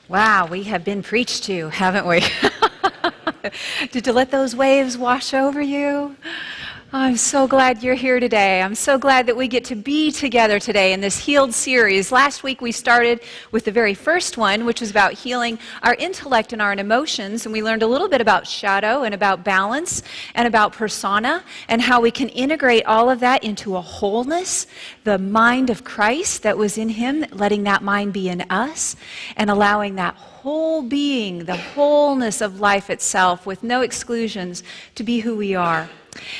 Wow, we have been preached to, haven't we? Did you let those waves wash over you? I'm so glad you're here today. I'm so glad that we get to be together today in this Healed series. Last week we started with the very first one, which was about healing our intellect and our emotions, and we learned a little bit about shadow and about balance and about persona and how we can integrate all of that into a wholeness, the mind of Christ that was in him, letting that mind be in us and allowing that whole being, the wholeness of life itself with no exclusions to be who we are.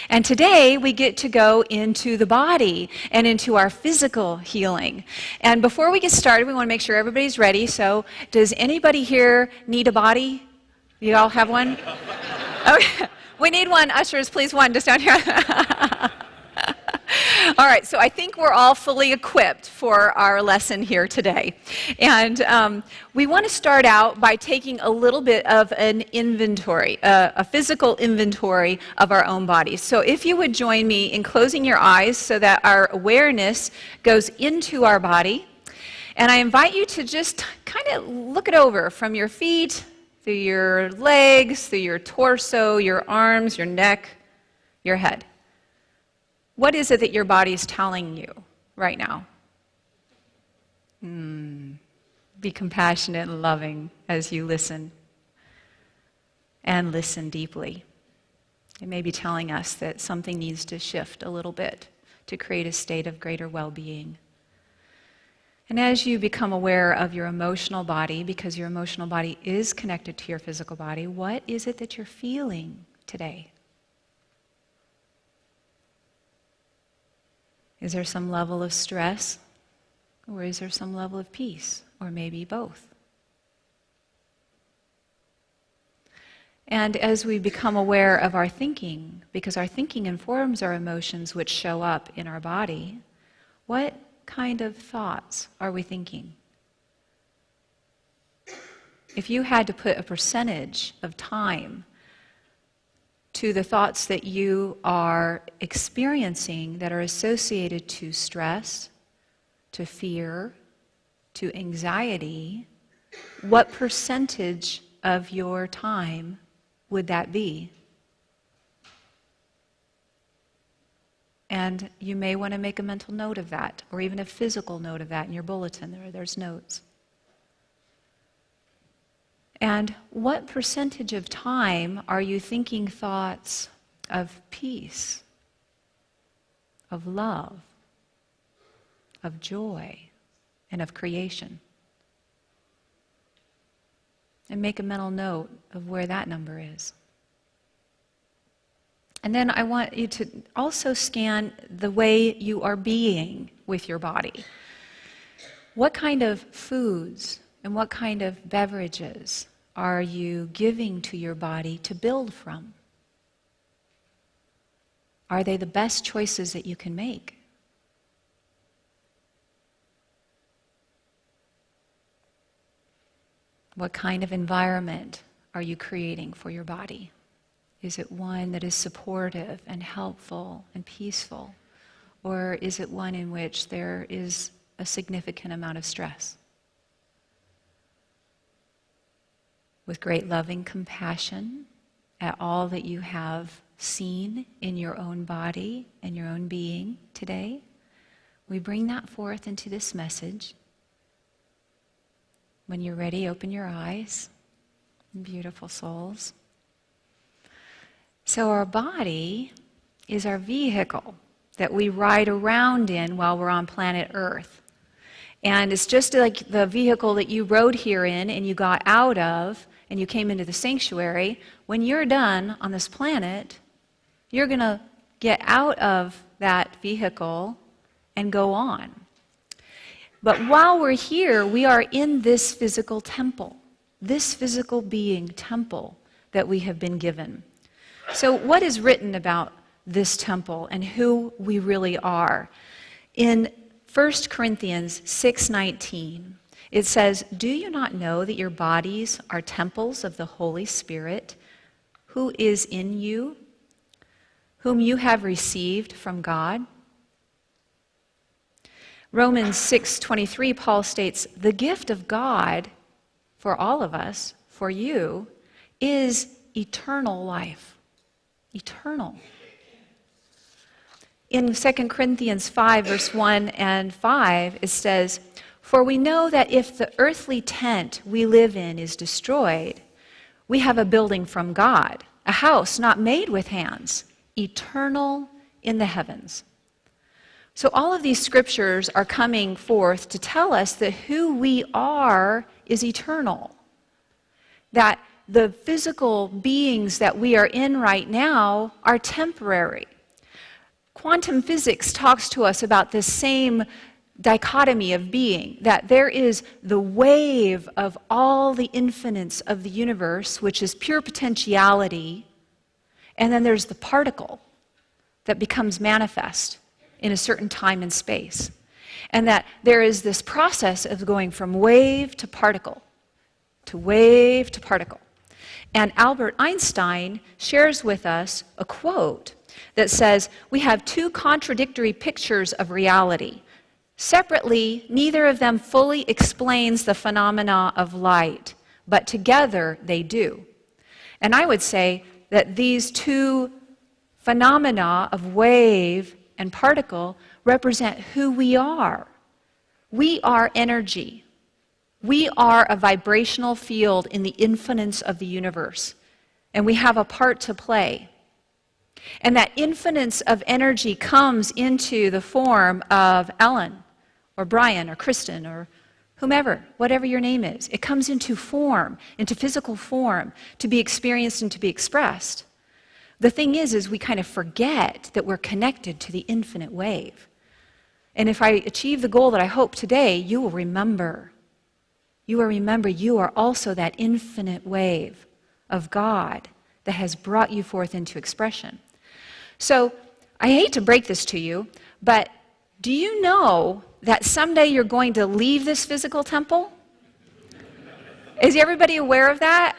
And today we get to go into the body and into our physical healing. And before we get started, we want to make sure everybody's ready. So does anybody here need a body? You all have one? Okay. We need one. Ushers, please, one just down here. All right, so I think we're all fully equipped for our lesson here today. And we want to start out by taking a little bit of an inventory, a physical inventory of our own bodies. So if you would join me in closing your eyes so that our awareness goes into our body. And I invite you to just kind of look it over from your feet, through your legs, through your torso, your arms, your neck, your head. What is it that your body's telling you right now? Be compassionate and loving as you listen. And listen deeply. It may be telling us that something needs to shift a little bit to create a state of greater well-being. And as you become aware of your emotional body, because your emotional body is connected to your physical body, what is it that you're feeling today? Is there some level of stress, or is there some level of peace, or maybe both? And as we become aware of our thinking, because our thinking informs our emotions which show up in our body, what kind of thoughts are we thinking? If you had to put a percentage of time to the thoughts that you are experiencing that are associated to stress, to fear, to anxiety, what percentage of your time would that be? And you may want to make a mental note of that, or even a physical note of that in your bulletin. There's notes. And what percentage of time are you thinking thoughts of peace, of love, of joy, and of creation? And make a mental note of where that number is. And then I want you to also scan the way you are being with your body. What kind of foods and what kind of beverages are you giving to your body to build from? Are they the best choices that you can make? What kind of environment are you creating for your body? Is it one that is supportive and helpful and peaceful? Or is it one in which there is a significant amount of stress? With great loving compassion at all that you have seen in your own body and your own being today, we bring that forth into this message. When you're ready, open your eyes, beautiful souls. So our body is our vehicle that we ride around in while we're on planet Earth. And it's just like the vehicle that you rode here in and you got out of and you came into the sanctuary. When you're done on this planet, you're going to get out of that vehicle and go on. But while we're here, we are in this physical temple, this physical being temple that we have been given. So what is written about this temple and who we really are? In 1 Corinthians 6:19, it says, "Do you not know that your bodies are temples of the Holy Spirit, who is in you, whom you have received from God?" Romans 6:23, Paul states, "The gift of God for all of us, for you, is eternal life. Eternal. In 2 Corinthians 5, verse 1 and 5, it says, "For we know that if the earthly tent we live in is destroyed, we have a building from God, a house not made with hands, eternal in the heavens." So all of these scriptures are coming forth to tell us that who we are is eternal. That the physical beings that we are in right now are temporary. Quantum physics talks to us about this same dichotomy of being, that there is the wave of all the infinites of the universe, which is pure potentiality, and then there's the particle that becomes manifest in a certain time and space. And that there is this process of going from wave to particle, to wave to particle. And Albert Einstein shares with us a quote that says, "We have two contradictory pictures of reality. Separately, neither of them fully explains the phenomena of light, but together they do." And I would say that these two phenomena of wave and particle represent who we are. We are energy. We are a vibrational field in the infinites of the universe, and we have a part to play. And that infinites of energy comes into the form of Ellen, or Brian, or Kristen, or whomever, whatever your name is. It comes into form, into physical form, to be experienced and to be expressed. The thing is we kind of forget that we're connected to the infinite wave. And if I achieve the goal that I hope today, you will remember. You will remember you are also that infinite wave of God that has brought you forth into expression. So I hate to break this to you, but do you know that someday you're going to leave this physical temple? Is everybody aware of that?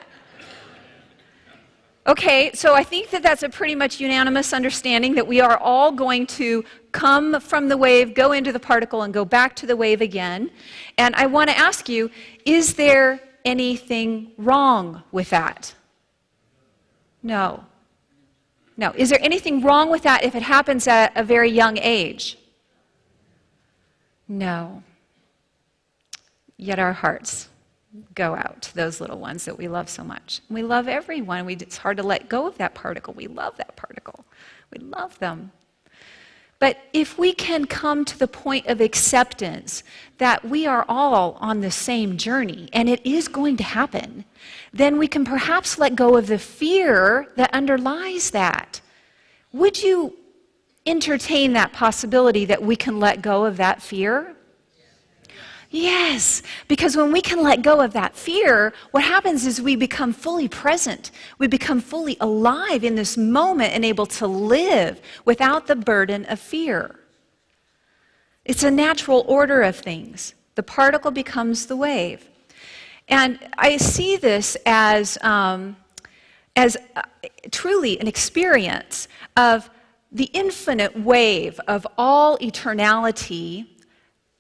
Okay, so I think that that's a pretty much unanimous understanding that we are all going to come from the wave, go into the particle, and go back to the wave again. And I want to ask you, is there anything wrong with that? No. No. Is there anything wrong with that if it happens at a very young age? No. Yet our hearts go out to those little ones that we love so much. We love everyone. It's hard to let go of that particle. We love that particle. We love them. But if we can come to the point of acceptance that we are all on the same journey, and it is going to happen, then we can perhaps let go of the fear that underlies that. Would you entertain that possibility that we can let go of that fear? Yes, because when we can let go of that fear, what happens is we become fully present. We become fully alive in this moment and able to live without the burden of fear. It's a natural order of things. The particle becomes the wave. And I see this as truly an experience of the infinite wave of all eternality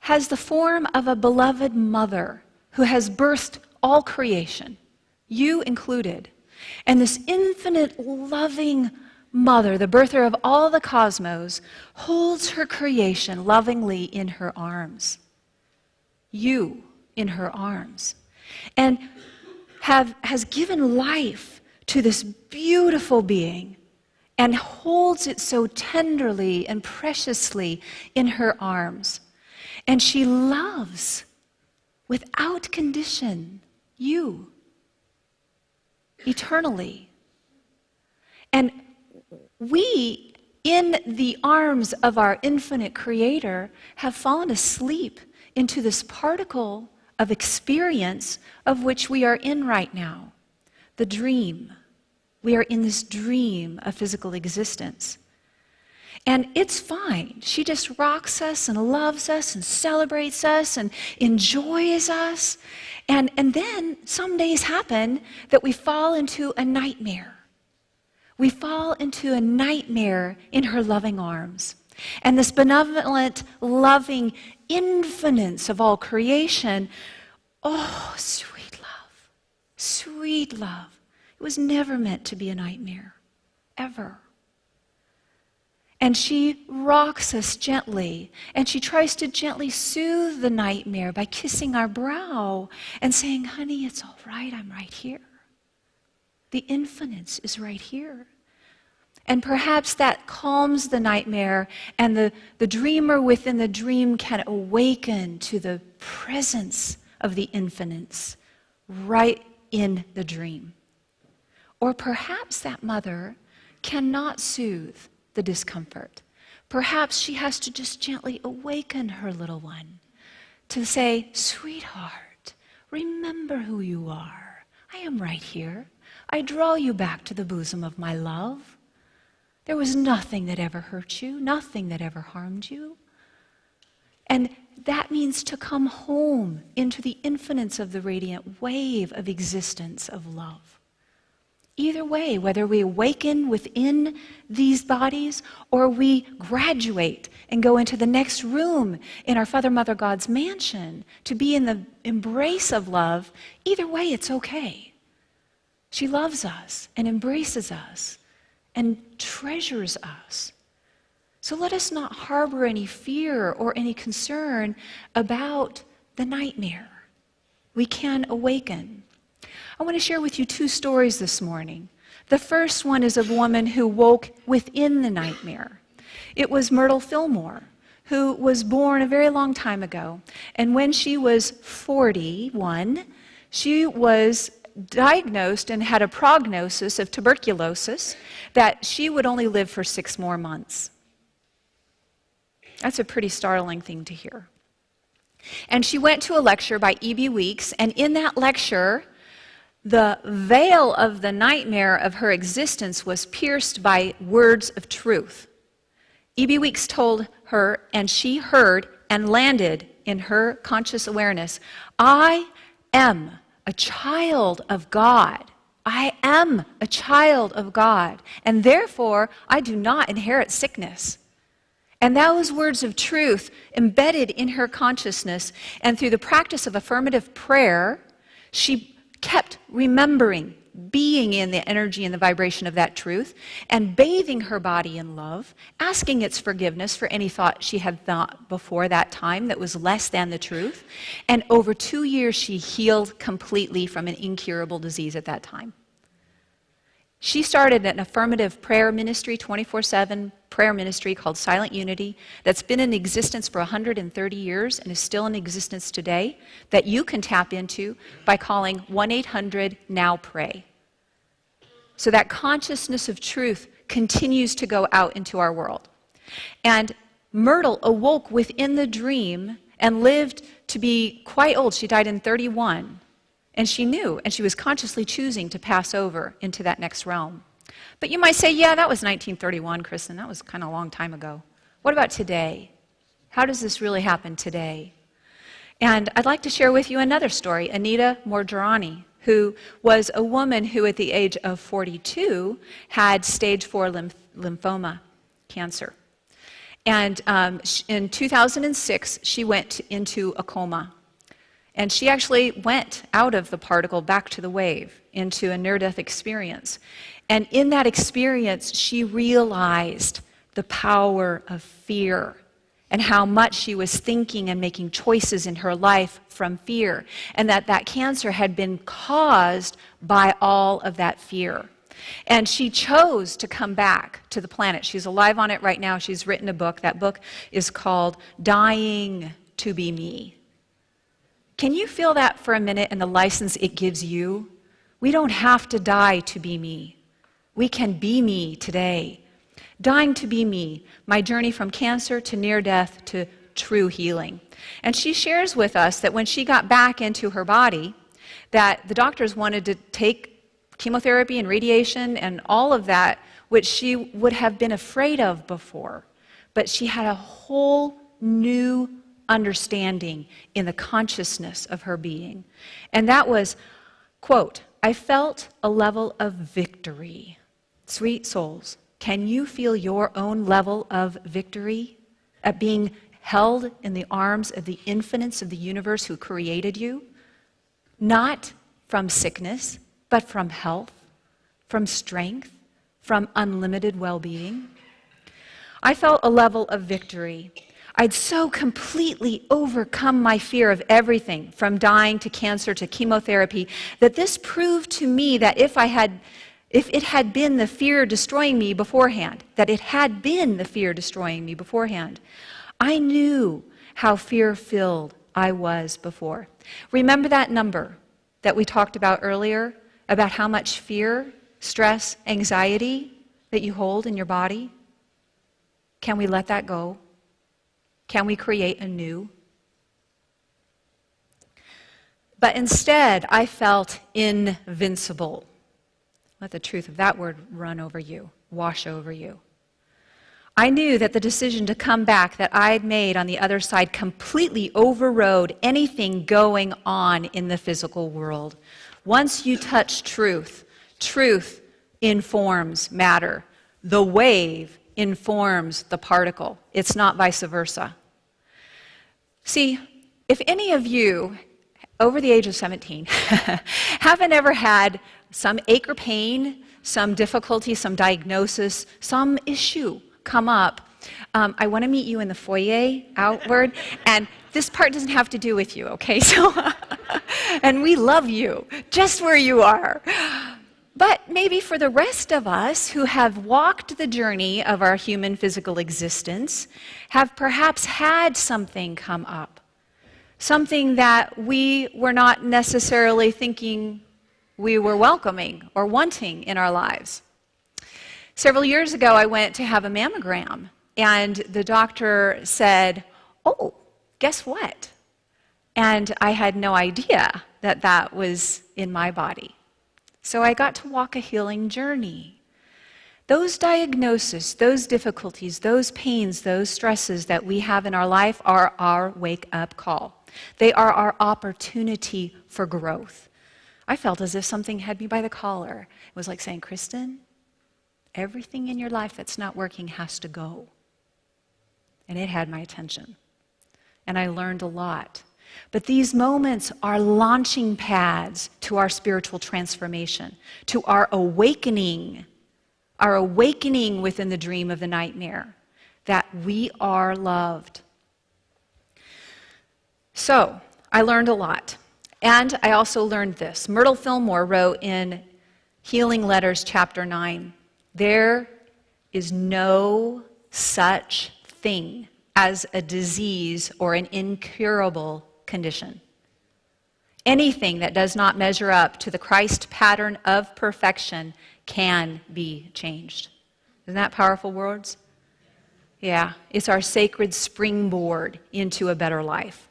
has the form of a beloved mother who has birthed all creation, you included. And this infinite loving mother, the birther of all the cosmos, holds her creation lovingly in her arms. You in her arms. And has given life to this beautiful being and holds it so tenderly and preciously in her arms. And she loves, without condition, you, eternally. And we, in the arms of our infinite Creator, have fallen asleep into this particle of experience of which we are in right now, the dream. We are in this dream of physical existence. And it's fine. She just rocks us and loves us and celebrates us and enjoys us. And then some days happen that we fall into a nightmare. We fall into a nightmare in her loving arms. And this benevolent, loving infinite of all creation, oh, sweet love, Sweet love. It was never meant to be a nightmare, ever. And she rocks us gently, and she tries to gently soothe the nightmare by kissing our brow and saying, honey, it's all right, I'm right here. The infinite is right here. And perhaps that calms the nightmare, and the dreamer within the dream can awaken to the presence of the infinite right in the dream. Or perhaps that mother cannot soothe the discomfort. Perhaps she has to just gently awaken her little one to say, sweetheart, remember who you are. I am right here. I draw you back to the bosom of my love. There was nothing that ever hurt you, nothing that ever harmed you. And that means to come home into the infinite of the radiant wave of existence of love. Either way, whether we awaken within these bodies or we graduate and go into the next room in our Father, Mother, God's mansion to be in the embrace of love, either way, it's okay. She loves us and embraces us and treasures us. So let us not harbor any fear or any concern about the nightmare. We can awaken. I want to share with you two stories this morning. The first one is of a woman who woke within the nightmare. It was Myrtle Fillmore, who was born a very long time ago. And when she was 41, she was diagnosed and had a prognosis of tuberculosis that she would only live for 6 more months. That's a pretty startling thing to hear. And she went to a lecture by E.B. Weeks, and in that lecture, the veil of the nightmare of her existence was pierced by words of truth. E.B. Weeks told her, and she heard and landed in her conscious awareness, I am a child of God. I am a child of God, and therefore I do not inherit sickness. And those words of truth embedded in her consciousness, and through the practice of affirmative prayer, she kept remembering, being in the energy and the vibration of that truth, and bathing her body in love, asking its forgiveness for any thought she had thought before that time that was less than the truth. And over 2 years, she healed completely from an incurable disease at that time. She started an affirmative prayer ministry, 24/7 prayer ministry called Silent Unity, that's been in existence for 130 years and is still in existence today, that you can tap into by calling 1-800-NOW-PRAY. So that consciousness of truth continues to go out into our world. And Myrtle awoke within the dream and lived to be quite old. She died in 31. And she knew, and she was consciously choosing to pass over into that next realm. But you might say, yeah, that was 1931, Kristen. That was kind of a long time ago. What about today? How does this really happen today? And I'd like to share with you another story, Anita Morgerani, who was a woman who at the age of 42 had stage 4 lymphoma cancer. And in 2006, she went into a coma. And she actually went out of the particle back to the wave into a near-death experience. And in that experience, she realized the power of fear and how much she was thinking and making choices in her life from fear, and that cancer had been caused by all of that fear. And she chose to come back to the planet. She's alive on it right now. She's written a book. That book is called Dying to Be Me. Can you feel that for a minute and the license it gives you? We don't have to die to be me. We can be me today. Dying to be me, my journey from cancer to near death to true healing. And she shares with us that when she got back into her body, that the doctors wanted to take chemotherapy and radiation and all of that, which she would have been afraid of before. But she had a whole new understanding in the consciousness of her being. And that was, quote, I felt a level of victory. Sweet souls, can you feel your own level of victory at being held in the arms of the infinites of the universe who created you? Not from sickness, but from health, from strength, from unlimited well-being. I felt a level of victory. I'd so completely overcome my fear of everything, from dying to cancer to chemotherapy, that this proved to me that if it had been the fear destroying me beforehand, I knew how fear-filled I was before. Remember that number that we talked about earlier, about how much fear, stress, anxiety that you hold in your body? Can we let that go? Can we create anew? But instead, I felt invincible. Let the truth of that word run over you, wash over you. I knew that the decision to come back that I had made on the other side completely overrode anything going on in the physical world. Once you touch truth, truth informs matter. The wave informs the particle. It's not vice versa. See, if any of you over the age of 17 haven't ever had some ache or pain, some difficulty, some diagnosis, some issue come up, I want to meet you in the foyer outward, and this part doesn't have to do with you, okay? So, and we love you just where you are. But maybe for the rest of us who have walked the journey of our human physical existence, have perhaps had something come up, something that we were not necessarily thinking we were welcoming or wanting in our lives. Several years ago, I went to have a mammogram, and the doctor said, "Oh, guess what?" And I had no idea that that was in my body. So I got to walk a healing journey. Those diagnoses, those difficulties, those pains, those stresses that we have in our life are our wake-up call. They are our opportunity for growth. I felt as if something had me by the collar. It was like saying, "Kristen, everything in your life that's not working has to go." And it had my attention. And I learned a lot. But these moments are launching pads to our spiritual transformation, to our awakening within the dream of the nightmare, that we are loved. So, I learned a lot. And I also learned this. Myrtle Fillmore wrote in Healing Letters, chapter 9, "There is no such thing as a disease or an incurable condition. Anything that does not measure up to the Christ pattern of perfection can be changed." Isn't that powerful words? Yeah, it's our sacred springboard into a better life.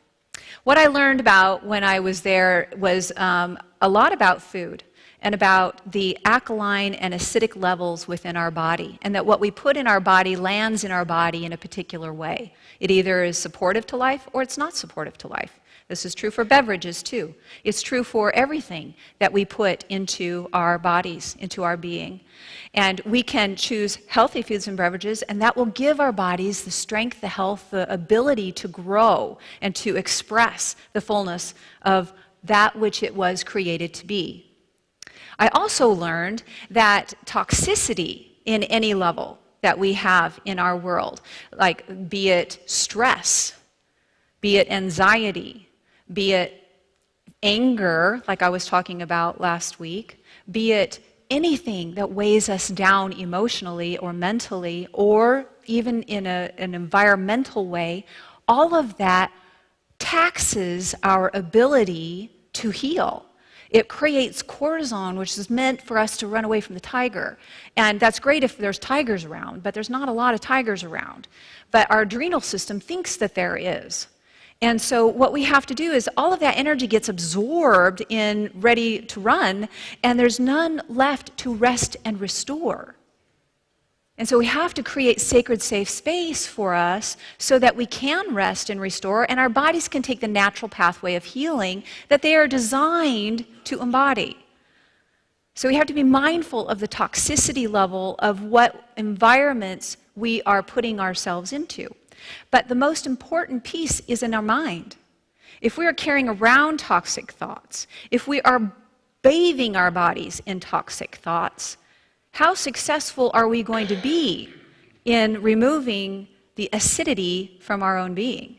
What I learned about when I was there was a lot about food and about the alkaline and acidic levels within our body, and that what we put in our body lands in our body in a particular way. It either is supportive to life or it's not supportive to life. This is true for beverages too. It's true for everything that we put into our bodies, into our being. And we can choose healthy foods and beverages, and that will give our bodies the strength, the health, the ability to grow and to express the fullness of that which it was created to be. I also learned that toxicity in any level that we have in our world, like be it stress, be it anxiety, be it anger, like I was talking about last week, be it anything that weighs us down emotionally or mentally, or even in an environmental way, all of that taxes our ability to heal. It creates cortisol, which is meant for us to run away from the tiger. And that's great if there's tigers around, but there's not a lot of tigers around. But our adrenal system thinks that there is. And so what we have to do is all of that energy gets absorbed in ready to run, and there's none left to rest and restore. And so we have to create sacred, safe space for us so that we can rest and restore, and our bodies can take the natural pathway of healing that they are designed to embody. So we have to be mindful of the toxicity level of what environments we are putting ourselves into. But the most important piece is in our mind. If we are carrying around toxic thoughts, if we are bathing our bodies in toxic thoughts, how successful are we going to be in removing the acidity from our own being?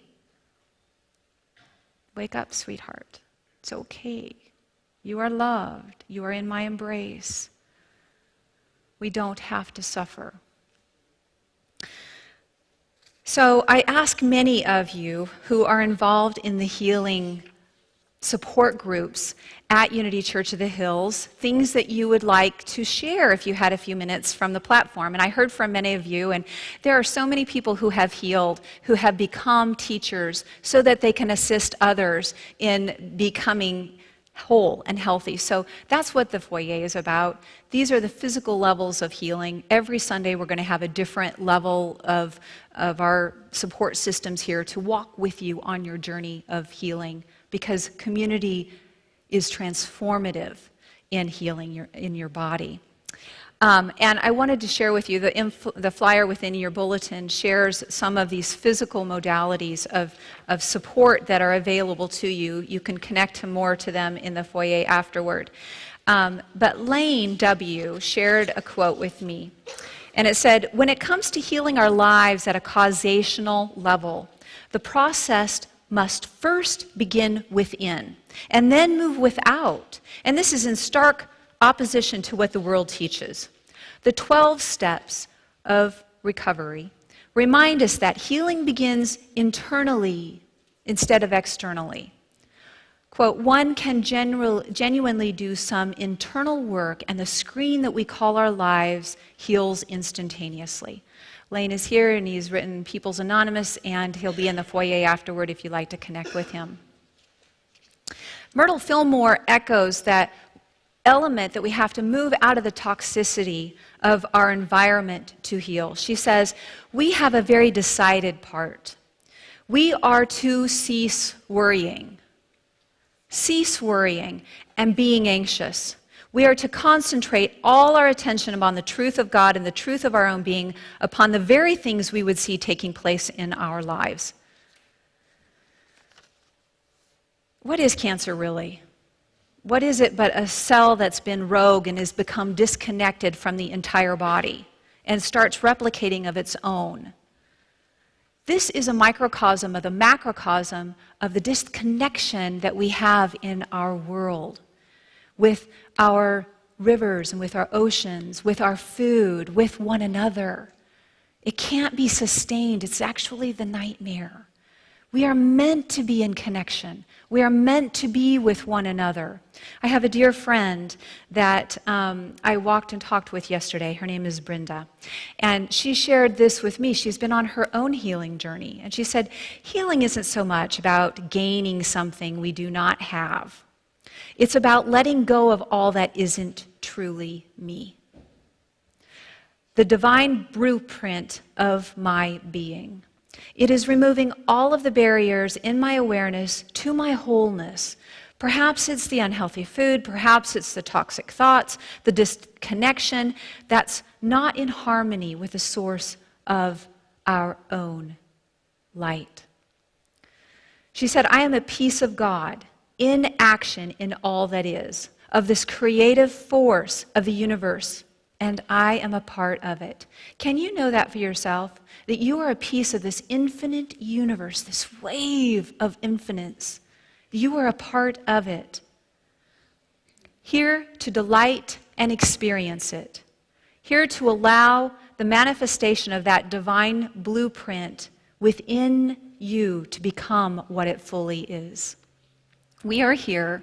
Wake up, sweetheart. It's okay. You are loved. You are in my embrace. We don't have to suffer. So I ask many of you who are involved in the healing support groups at Unity Church of the Hills, things that you would like to share if you had a few minutes from the platform. And I heard from many of you, and there are so many people who have healed, who have become teachers so that they can assist others in becoming whole and healthy. So that's what the foyer is about. These are the physical levels of healing. Every Sunday we're going to have a different level of our support systems here to walk with you on your journey of healing, because community is transformative in healing in your body. And I wanted to share with you, the flyer within your bulletin shares some of these physical modalities of support that are available to you. You can connect more to them in the foyer afterward. But Lane W. shared a quote with me. And it said, "When it comes to healing our lives at a causational level, the process must first begin within and then move without." And this is in stark opposition to what the world teaches. The 12 steps of recovery remind us that healing begins internally instead of externally. Quote, "One can genuinely do some internal work, and the screen that we call our lives heals instantaneously." Lane is here, and he's written People's Anonymous, and he'll be in the foyer afterward if you'd like to connect with him. Myrtle Fillmore echoes that element that we have to move out of the toxicity of our environment to heal. She says, "We have a very decided part. We are to cease worrying and being anxious. We are to concentrate all our attention upon the truth of God and the truth of our own being, upon the very things we would see taking place in our lives." What is cancer really? What is it but a cell that's been rogue and has become disconnected from the entire body and starts replicating of its own? This is a microcosm of the macrocosm of the disconnection that we have in our world with our rivers and with our oceans, with our food, with one another. It can't be sustained. It's actually the nightmare. We are meant to be in connection. We are meant to be with one another. I have a dear friend that I walked and talked with yesterday. Her name is Brenda. And she shared this with me. She's been on her own healing journey. And she said, healing isn't so much about gaining something we do not have. It's about letting go of all that isn't truly me. The divine blueprint of my being. It is removing all of the barriers in my awareness to my wholeness. Perhaps it's the unhealthy food, perhaps it's the toxic thoughts, the disconnection that's not in harmony with the source of our own light. She said, "I am a piece of God in action in all that is, of this creative force of the universe, and I am a part of it." Can you know that for yourself? That you are a piece of this infinite universe, this wave of infinite. You are a part of it. Here to delight and experience it. Here to allow the manifestation of that divine blueprint within you to become what it fully is. We are here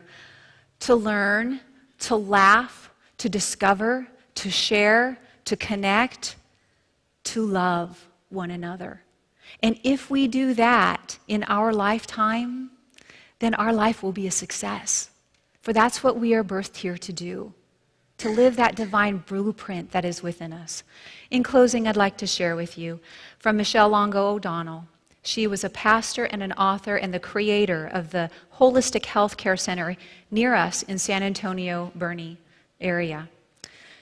to learn, to laugh, to discover, to share, to connect, to love one another. And if we do that in our lifetime, then our life will be a success. For that's what we are birthed here to do, to live that divine blueprint that is within us. In closing, I'd like to share with you from Michelle Longo O'Donnell. She was a pastor and an author and the creator of the Holistic Health Care Center near us in San Antonio, Bernie area.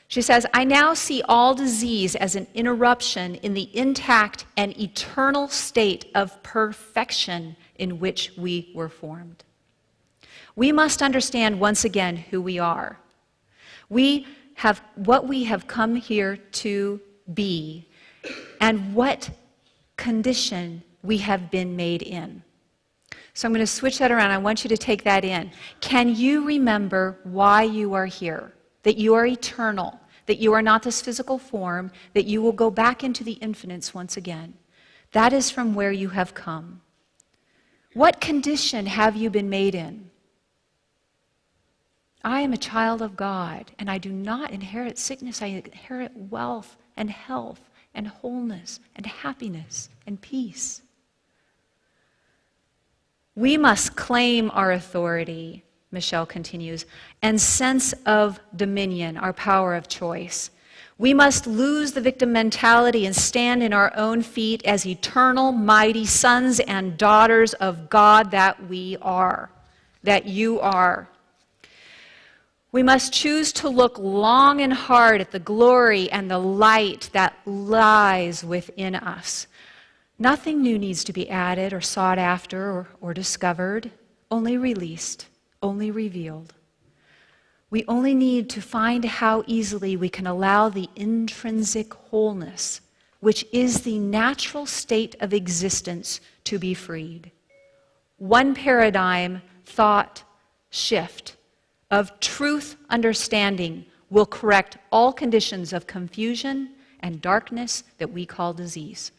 She says, "I now see all disease as an interruption in the intact and eternal state of perfection in which we were formed. We must understand once again who we are. What we have come here to be, and what condition we have been made in. So I'm going to switch that around. I want you to take that in. Can you remember why you are here? That you are eternal, that you are not this physical form, that you will go back into the infinites once again. That is from where you have come. What condition have you been made in? I am a child of God, and I do not inherit sickness. I inherit wealth and health and wholeness and happiness and peace. We must claim our authority, Michelle continues, and sense of dominion, our power of choice. We must lose the victim mentality and stand in our own feet as eternal, mighty sons and daughters of God that we are, that you are. We must choose to look long and hard at the glory and the light that lies within us. Nothing new needs to be added or sought after or discovered, only released, only revealed. We only need to find how easily we can allow the intrinsic wholeness, which is the natural state of existence, to be freed. One paradigm, thought, shift of truth understanding will correct all conditions of confusion and darkness that we call disease.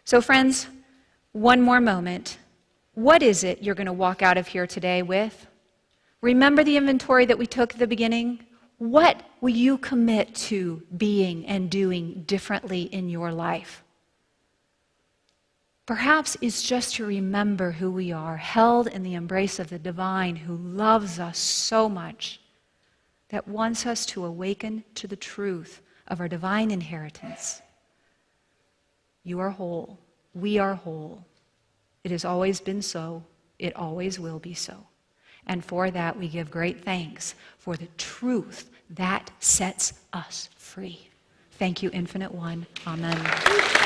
So friends, one more moment. What is it you're going to walk out of here today with? Remember the inventory that we took at the beginning? What will you commit to being and doing differently in your life? Perhaps it's just to remember who we are, held in the embrace of the divine who loves us so much, that wants us to awaken to the truth of our divine inheritance. You are whole. We are whole. It has always been so. It always will be so. And for that, we give great thanks for the truth that sets us free. Thank you, Infinite One. Amen.